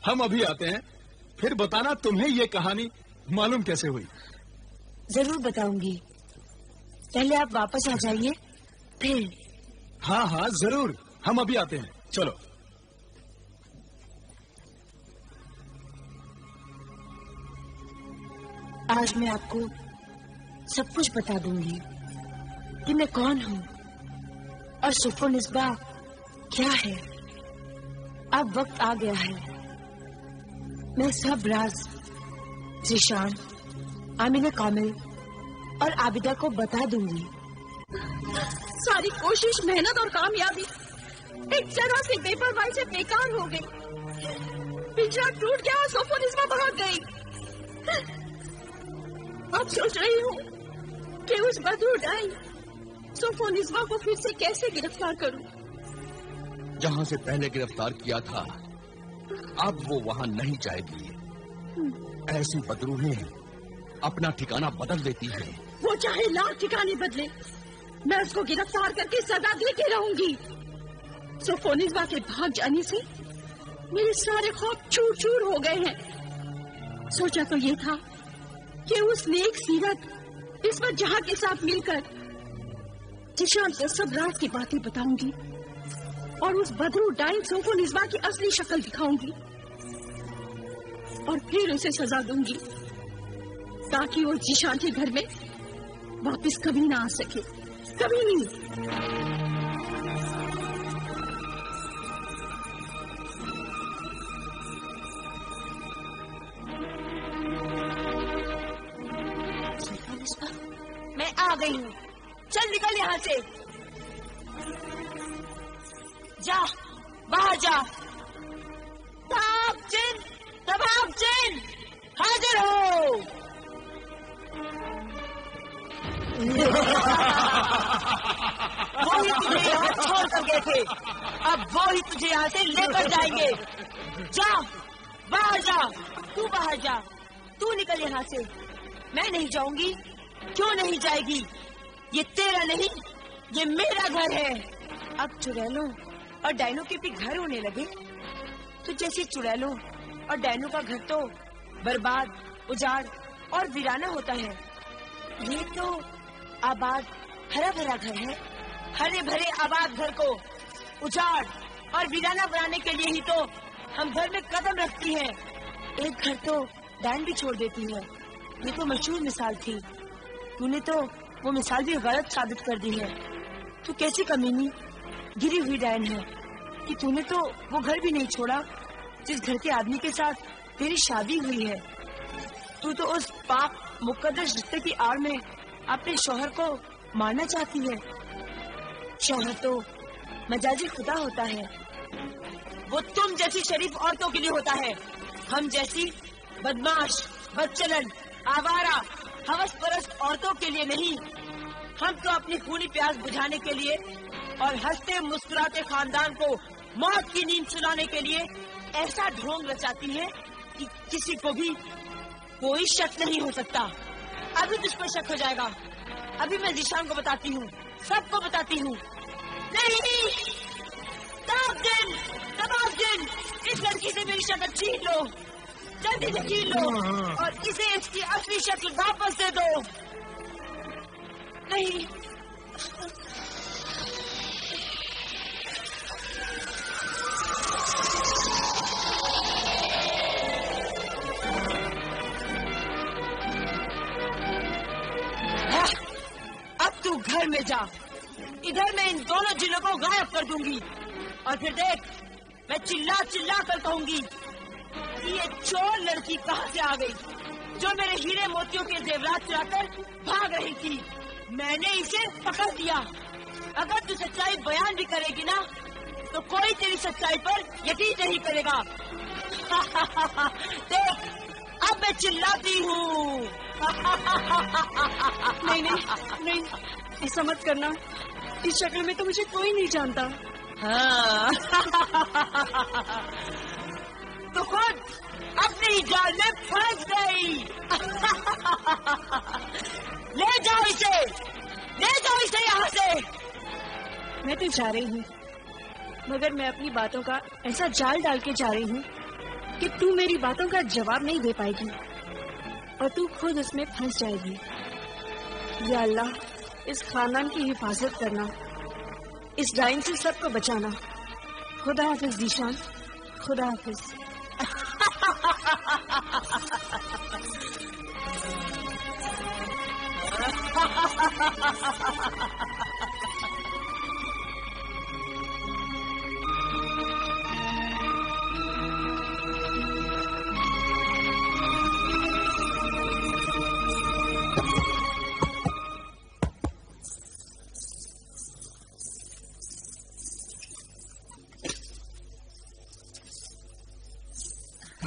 ہم ابھی آتے ہیں، پھر بتانا تمہیں یہ کہانی معلوم کیسے ہوئی؟ ضرور بتاؤں گی، پہلے آپ واپس آ جائیے پھر۔ ہاں ہاں ضرور، ہم ابھی آتے ہیں، چلو۔ آج میں آپ کو سب کچھ بتا دوں گی کہ میں کون ہوں اور صفو نسبہ کیا ہے۔ اب وقت آ گیا ہے، میں سب راز ذیشان، آمینہ کامل اور عابدہ کو بتا دوں گی۔ ساری کوشش، محنت اور کامیابی ایک ذرا سی بے پرواہی سے بیکار ہو گئی۔ پنجرا ٹوٹ گیا اور صفو نسبہ بھاگ گئی۔ اب سوچ رہی ہوں کہ اس بدرو ڈائی صفو نسبہ کو پھر سے کیسے گرفتار کروں۔ جہاں سے پہلے گرفتار کیا تھا اب وہ وہاں نہیں جائے گی۔ ایسی بدروہیں اپنا ٹھکانہ بدل دیتی ہے۔ وہ چاہے لاکھ ٹھکانے بدلے، میں اس کو گرفتار کر کے سزا دے کے رہوں گی۔ صفو نسبہ کے بھاگ جانے سے میرے سارے خواب چور چور ہو گئے ہیں۔ سوچا تو یہ تھا کہ اس نیک سیرت عصمت جہاں کے ساتھ مل کر ذیشان کو سب راز کی باتیں بتاؤں گی اور اس بدرو ڈائن صفو نسبہ کی اصلی شکل دکھاؤں گی اور پھر اسے سزا دوں گی تاکہ وہ ذیشان کے گھر میں واپس کبھی نہ آ سکے، کبھی نہیں۔ میں آ گئی ہوں، چل نکل یہاں سے، جا باہر جا۔ تباہ جن، تباہ جن، حاضر ہو۔ وہی تجھے یہاں چھوڑ کر گئے تھے، اب وہی تجھے یہاں سے لے کر جائیں گے۔ جا باہر جا، تو باہر جا، تو نکل یہاں سے۔ میں نہیں جاؤں گی۔ کیوں نہیں جائے گی؟ یہ تیرا نہیں، یہ میرا گھر ہے۔ اب چڑیلوں اور ڈائنوں کے بھی گھر ہونے لگے تو جیسے چڑیلوں اور ڈائنوں کا گھر تو برباد، اجاڑ اور ویرانہ ہوتا ہے، یہ تو آباد ہرا بھرا گھر ہے۔ ہرے بھرے آباد گھر کو اجاڑ اور ویرانہ بنانے کے لیے ہی تو ہم گھر میں قدم رکھتی ہیں۔ ایک گھر تو ڈائن بھی چھوڑ دیتی ہے، یہ تو مشہور مثال تھی۔ تو نے تو وہ مثال بھی غلط ثابت کر دی ہے۔ تو کیسی کمینی گری ہوئی ڈائن ہے کہ تو نے تو وہ گھر بھی نہیں چھوڑا جس گھر کے آدمی کے ساتھ تیری شادی ہوئی ہے۔ تو اس پاک مقدس رشتے کی آڑ میں اپنے شوہر کو مارنا چاہتی ہے۔ شوہر تو مجازی خدا ہوتا ہے، وہ تم جیسی شریف عورتوں کے لیے ہوتا ہے، ہم جیسی بدماش، بدچلن، آوارہ، ہوس پرست عورتوں کے لیے نہیں۔ ہم تو اپنی خونی پیاس بجھانے کے لیے اور ہنستے مسکراتے خاندان کو موت کی نیند سلانے کے لیے ایسا ڈھونگ رچاتی ہے کہ کسی کو بھی کوئی شک نہیں ہو سکتا۔ ابھی تجھ پر شک ہو جائے گا، ابھی میں ذیشان کو بتاتی ہوں، سب کو بتاتی ہوں۔ نہیں، تباہ اس لڑکی سے میری شکل چھین لو، جلدی سے چھین لو اور اسے اس کی اصلی شکل واپس دے دو۔ نہیں، اب تو گھر میں جا، ادھر میں ان دونوں جنوں کو غائب کر دوں گی اور پھر دیکھ میں چلا چلا کر کہوں گی کہ یہ چور لڑکی کہاں سے آ گئی جو میرے ہیرے موتیوں کے زیورات چرا کر بھاگ رہی تھی۔ میں نے اسے پکڑ دیا۔ اگر تو سچائی بیان بھی کرے گی نا تو کوئی تیری سچائی پر یقین نہیں کرے گا۔ دیکھ اب میں چلاتی ہوں۔ نہیں، ایسا مت کرنا، اس شکل میں تو مجھے کوئی نہیں جانتا۔ ہاں تو خود اپنی جال میں پھنس گئی۔ لے جاؤ اسے یہاں سے۔ میں تو جا رہی ہوں، मगर मैं अपनी बातों का ऐसा जाल डाल के जा रही हूँ कि तू मेरी बातों का जवाब नहीं दे पाएगी और तू खुद उसमें फंस जाएगी। या अल्लाह, इस खानदान की हिफाजत करना, इस डाइन से सबको बचाना। खुदा हाफिज जीशान, खुदा हाफिज।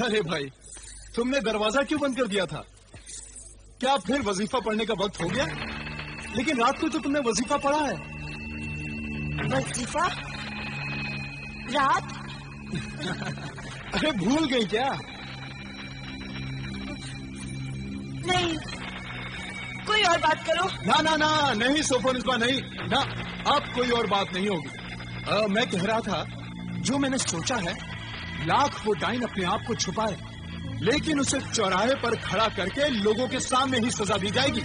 अरे भाई, तुमने दरवाजा क्यों बंद कर दिया था? क्या फिर वजीफा पढ़ने का वक्त हो गया? लेकिन रात को तो तुमने वजीफा पढ़ा है। वजीफा? रात? अरे भूल गई क्या? नहीं, कोई और बात करो। ना ना ना, नहीं सोफोनिस्बा, नहीं ना, अब कोई और बात नहीं होगी। मैं कह रहा था, जो मैंने सोचा है, लाख वो डाइन अपने आप को छुपाए, लेकिन उसे चौराहे पर खड़ा करके लोगों के सामने ही सजा दी जाएगी।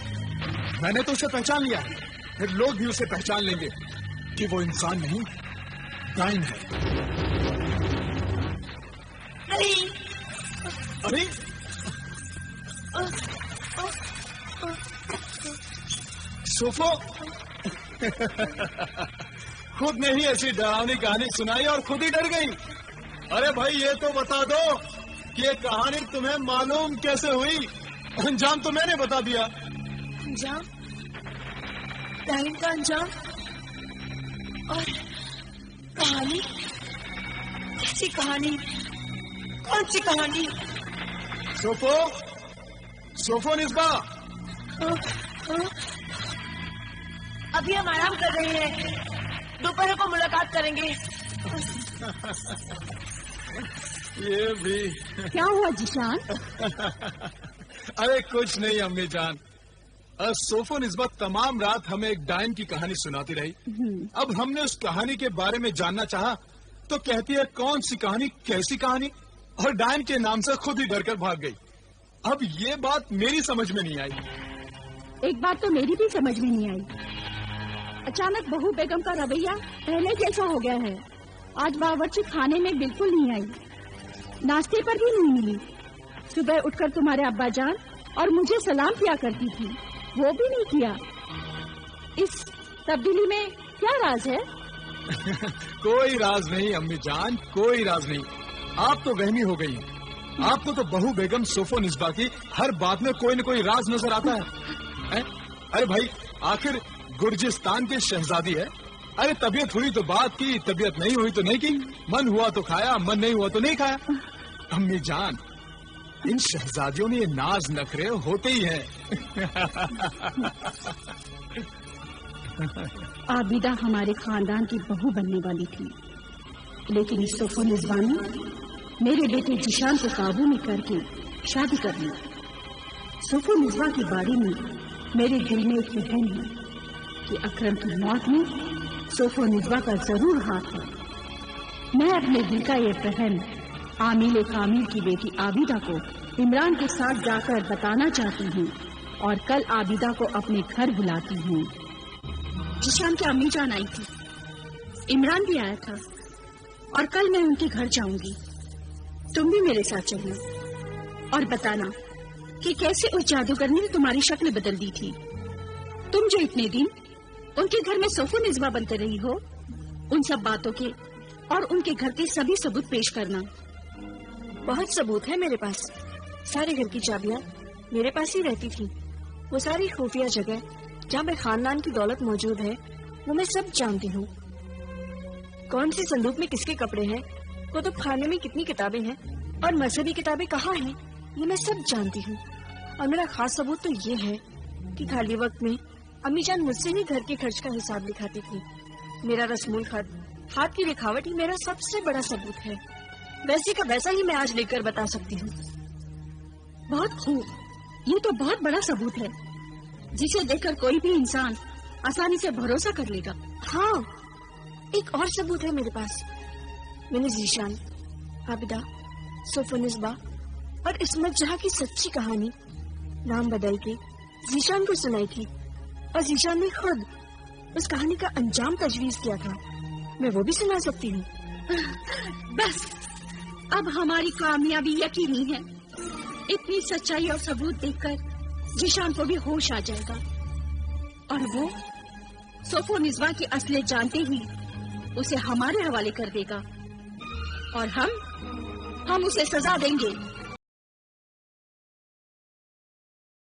मैंने तो उसे पहचान लिया है, फिर लोग भी उसे पहचान लेंगे कि वो इंसान नहीं, डाइन है। नहीं। अरे सोफो खुद ने ही ऐसी डरावनी कहानी सुनाई और खुद ही डर गई। अरे भाई, ये तो बता दो कि ये कहानी तुम्हें मालूम कैसे हुई? अंजाम तो मैंने बता दिया। अंजाम? डाइन का अंजाम? और कहानी? कैसी कहानी? कौन सी कहानी? सोफोनिस्बा, अभी हम आराम कर रहे हैं, दोपहर को मुलाकात करेंगे। ये भी क्या हुआ जीशान? अरे कुछ नहीं अम्मी जान। सोफोनिस्बा तमाम रात हमें एक डाइन की कहानी सुनाती रही। अब हमने उस कहानी के बारे में जानना चाहा तो कहती है कौन सी कहानी, कैसी कहानी, और डाइन के नाम से खुद ही डरकर भाग गई। अब ये बात मेरी समझ में नहीं आई। एक बात तो मेरी भी समझ में नहीं आई। अचानक बहू बेगम का रवैया पहले जैसा हो गया है। आज बावर्ची खाने में बिल्कुल नहीं आई, नाश्ते पर भी नहीं मिली। सुबह उठकर तुम्हारे अब्बा जान और मुझे सलाम किया करती थी, वो भी नहीं किया। इस तब्दीली में क्या राज है? कोई राज नहीं अम्मी जान, कोई राज नहीं। आप तो वहमी हो गई हैं। आपको तो बहू बेगम सोफोनिस्बा की हर बात में कोई न कोई राज नजर आता है? अरे भाई, आखिर गुर्जिस्तान की शहजादी है। अरे तबीयत हुई तो बात की, तबीयत नहीं हुई तो नहीं की, मन हुआ तो खाया, मन नहीं हुआ तो नहीं खाया। अम्मी जान, इन शहजादियों में ये नाज नखरे होते ही हैं। आबिदा हमारे खानदान की बहू बनने वाली थी, लेकिन इस सोफोनिस्बा ने मेरे बेटे जिशान को काबू में करके शादी कर ली। सोफोनिस्बा के बारे में मेरे दिल में एक वहम है कि अकरम की मौत में सोफोनिस्बा का जरूर हाथ है। मैं अपने दिल का ये वहम आमिल कामिल की बेटी आबिदा को इमरान के साथ जाकर बताना चाहती हूँ और कल आबिदा को अपने घर बुलाती हूँ। जिशान की अम्मी जान आई थी, इमरान भी आया था और कल मैं उनके घर जाऊंगी। तुम भी मेरे साथ चलना और बताना कि कैसे उस जादूगर ने तुम्हारी शक्ल बदल दी थी। तुम जो इतने दिन उनके घर में सोफोनिस्बा बनते रही हो, उन सब बातों के और उनके घर के सभी सबूत पेश करना। बहुत सबूत है मेरे पास। सारे घर की चाबियां मेरे पास ही रहती थी। वो सारी खुफिया जगह जहाँ पे खानदान की दौलत मौजूद है, वो मैं सब जानती हूँ। कौन सी संदूक में किसके कपड़े हैं, कुतुब खाने में कितनी किताबें हैं और मजहबी किताबें कहाँ हैं, ये मैं सब जानती हूँ। और मेरा खास सबूत तो ये है कि खाली वक्त में अम्मी जान मुझसे ही घर के खर्च का हिसाब लिखाती थी। मेरा रस्मुल खत, हाथ की लिखावट ही मेरा सबसे बड़ा सबूत है। वैसे का वैसा ही मैं आज लेकर बता सकती हूँ। बहुत खूब, ये तो बहुत बड़ा सबूत है जिसे देखकर कोई भी इंसान आसानी से भरोसा कर लेगा। हाँ, एक और सबूत है मेरे पास। میں نے ذیشان، عابدہ، سوفونسبا اور عصمت جہاں کی سچی کہانی نام بدل کے ذیشان کو سنائی تھی، اور ذیشان نے خود اس کہانی کا انجام تجویز کیا تھا. میں وہ بھی سنا سکتی ہوں. بس اب ہماری کامیابی یقینی ہے. اتنی سچائی اور ثبوت دیکھ کر ذیشان کو بھی ہوش آ جائے گا اور وہ سوفونسبا کی اصلیت جانتے ہی اسے ہمارے حوالے کر دے گا اور ہم اسے سزا دیں گے.